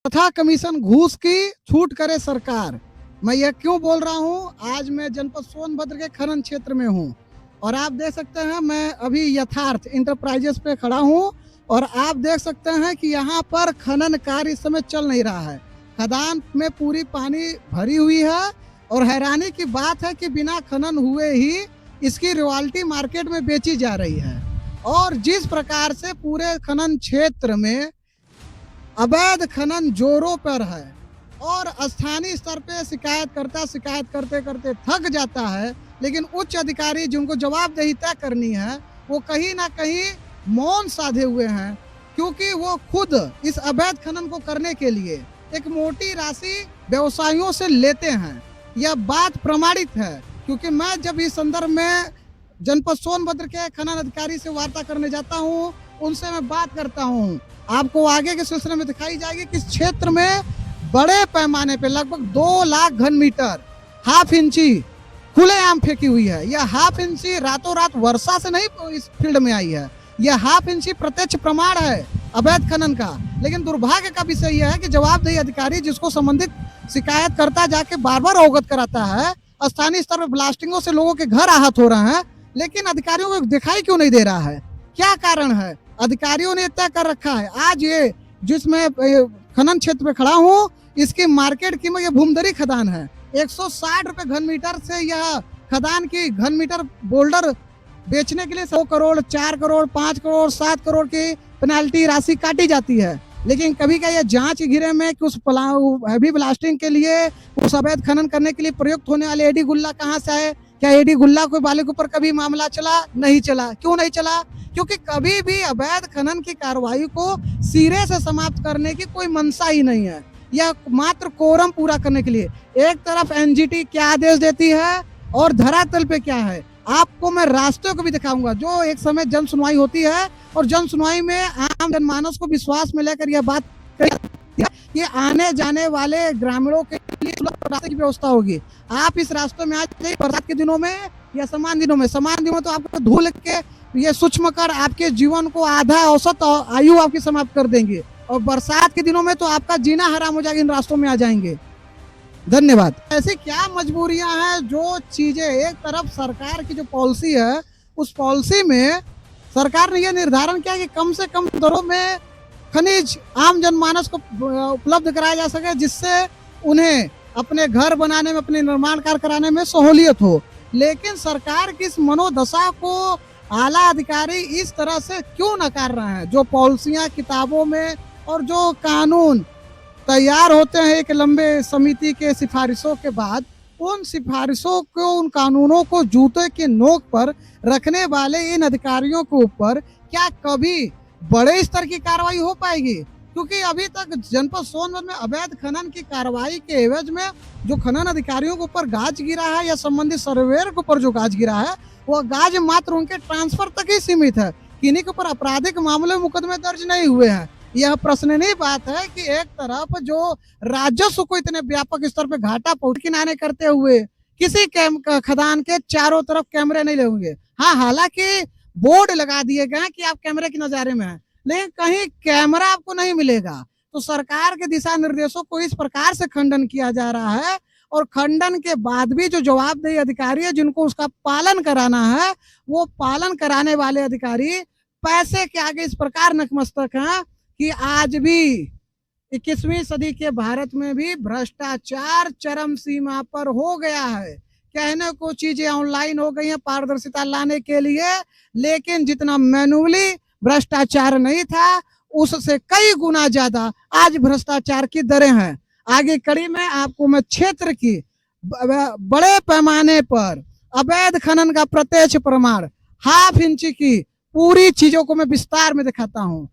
तथा कमीशन घूस की छूट करे सरकार। मैं यह क्यों बोल रहा हूं? आज मैं जनपद सोनभद्र के खनन क्षेत्र में हूं और आप देख सकते हैं मैं अभी यथार्थ इंटरप्राइजेस पे खड़ा हूं और आप देख सकते हैं कि यहाँ पर खनन कार्य इस समय चल नहीं रहा है। खदान में पूरी पानी भरी हुई है और हैरानी की बात है कि बिना खनन हुए ही इसकी रॉयल्टी मार्केट में बेची जा रही है। और जिस प्रकार से पूरे खनन क्षेत्र में अवैध खनन जोरों पर है और स्थानीय स्तर पे शिकायत करते करते थक जाता है, लेकिन उच्च अधिकारी जिनको जवाबदेही तय करनी है वो कहीं ना कहीं मौन साधे हुए हैं, क्योंकि वो खुद इस अवैध खनन को करने के लिए एक मोटी राशि व्यवसायियों से लेते हैं। यह बात प्रमाणित है, क्योंकि मैं जब इस संदर्भ में जनपद सोनभद्र के खनन अधिकारी से वार्ता करने जाता हूं, उनसे मैं बात करता हूं। आपको आगे के सिलसिले में दिखाई जाएगी कि इस क्षेत्र में बड़े पैमाने पे लगभग 2 लाख घन मीटर हाफ इंची खुलेआम फेंकी हुई है। यह हाफ इंची रातों रात वर्षा से नहीं इस फील्ड में आई है, यह हाफ इंची प्रत्यक्ष प्रमाण है अवैध खनन का। लेकिन दुर्भाग्य का विषय यह है कि जवाबदेही अधिकारी जिसको संबंधित शिकायत करता जाके बार बार अवगत कराता है, स्थानीय स्तर पर ब्लास्टिंगों से लोगों के घर आहत हो रहे हैं, लेकिन अधिकारियों को दिखाई क्यों नहीं दे रहा है? क्या कारण है? अधिकारियों ने तय कर रखा है। आज ये जिसमें खनन क्षेत्र में खड़ा हूँ, इसकी मार्केट कीमत ये भूमधरी खदान है, 160 रुपए घन मीटर से यह खदान की घन मीटर बोल्डर बेचने के लिए 100 करोड़, 4 करोड़, 5 करोड़, 7 करोड़ की पेनाल्टी राशि काटी जाती है। लेकिन कभी का यह जांच घिरे में कि उस हैवी ब्लास्टिंग के लिए, उस अवैध खनन करने के लिए प्रयुक्त होने वाले एडी गुल्ला कहाँ से आए? क्या एडी गुल्ला कोई वाले के ऊपर कभी मामला चला? नहीं चला। क्यों नहीं चला? क्योंकि कभी भी अवैध खनन की कार्रवाई को सिरे से समाप्त करने की कोई मंशा ही नहीं है। यह मात्र कोरम पूरा करने के लिए एक तरफ एनजीटी क्या आदेश देती है और धरातल पे क्या है, आपको मैं रास्तों को भी दिखाऊंगा। जो एक समय जन सुनवाई होती है और जन सुनवाई में आम जनमानस को विश्वास में लेकर यह बात ये आने जाने वाले ग्रामीणों के लिए रास्ते की व्यवस्था होगी। आप इस रास्ते में आज बरसात के दिनों में या समान दिनों में तो आपको धूल के ये सूक्ष्म कर आपके जीवन को आधा औसत आयु आपकी समाप्त कर देंगे, और बरसात के दिनों में तो आपका जीना हराम हो जाएगा, इन रास्तों में आ जाएंगे। धन्यवाद। ऐसी क्या मजबूरियां हैं जो चीजें, एक तरफ सरकार की जो पॉलिसी है, उस पॉलिसी में सरकार ने यह निर्धारण किया कि कम से कम दरों में खनिज आम जनमानस को उपलब्ध कराया जा सके, जिससे उन्हें अपने घर बनाने में, अपने निर्माण कार्य कराने में सहूलियत हो। लेकिन सरकार की इस मनोदशा को आला अधिकारी इस तरह से क्यों नकार रहे हैं? जो पॉलिसियां किताबों में और जो कानून तैयार होते हैं एक लंबे समिति के सिफारिशों के बाद, उन सिफारिशों को, उन कानूनों को जूते के नोक पर रखने वाले इन अधिकारियों के ऊपर क्या कभी बड़े स्तर की कार्रवाई हो पाएगी? क्योंकि अभी तक जनपद सोनभद्र में अवैध खनन की कार्रवाई के एवज में जो खनन अधिकारियों के ऊपर गाज गिरा है या संबंधित सर्वेयर के ऊपर जो गाज गिरा है, वो गाज मात्र उनके ट्रांसफर तक ही सीमित है। किन्हीं के ऊपर आपराधिक मामले में मुकदमे दर्ज नहीं हुए हैं। यह प्रश्ननीय बात है कि एक तरफ जो राजस्व को इतने व्यापक स्तर पे घाटा पहुंच किनारे करते हुए किसी खदान के चारों तरफ कैमरे नहीं लगेंगे। हाँ, हालांकि बोर्ड लगा दिए गए कि आप कैमरे के नजारे में हैं, लेकिन कहीं कैमरा आपको नहीं मिलेगा। तो सरकार के दिशा निर्देशों को इस प्रकार से खंडन किया जा रहा है, और खंडन के बाद भी जो जवाबदेही अधिकारी है जिनको उसका पालन कराना है, वो पालन कराने वाले अधिकारी पैसे के आगे इस प्रकार नतमस्तक हैं कि आज भी 21वीं सदी के भारत में भी भ्रष्टाचार चरम सीमा पर हो गया है। कहने को चीजें ऑनलाइन हो गई हैं पारदर्शिता लाने के लिए, लेकिन जितना मैनुअली भ्रष्टाचार नहीं था, उससे कई गुना ज्यादा आज भ्रष्टाचार की दरें हैं। आगे कड़ी में आपको मैं क्षेत्र की बड़े पैमाने पर अवैध खनन का प्रत्यक्ष प्रमाण हाफ इंची की पूरी चीजों को मैं विस्तार में दिखाता हूँ।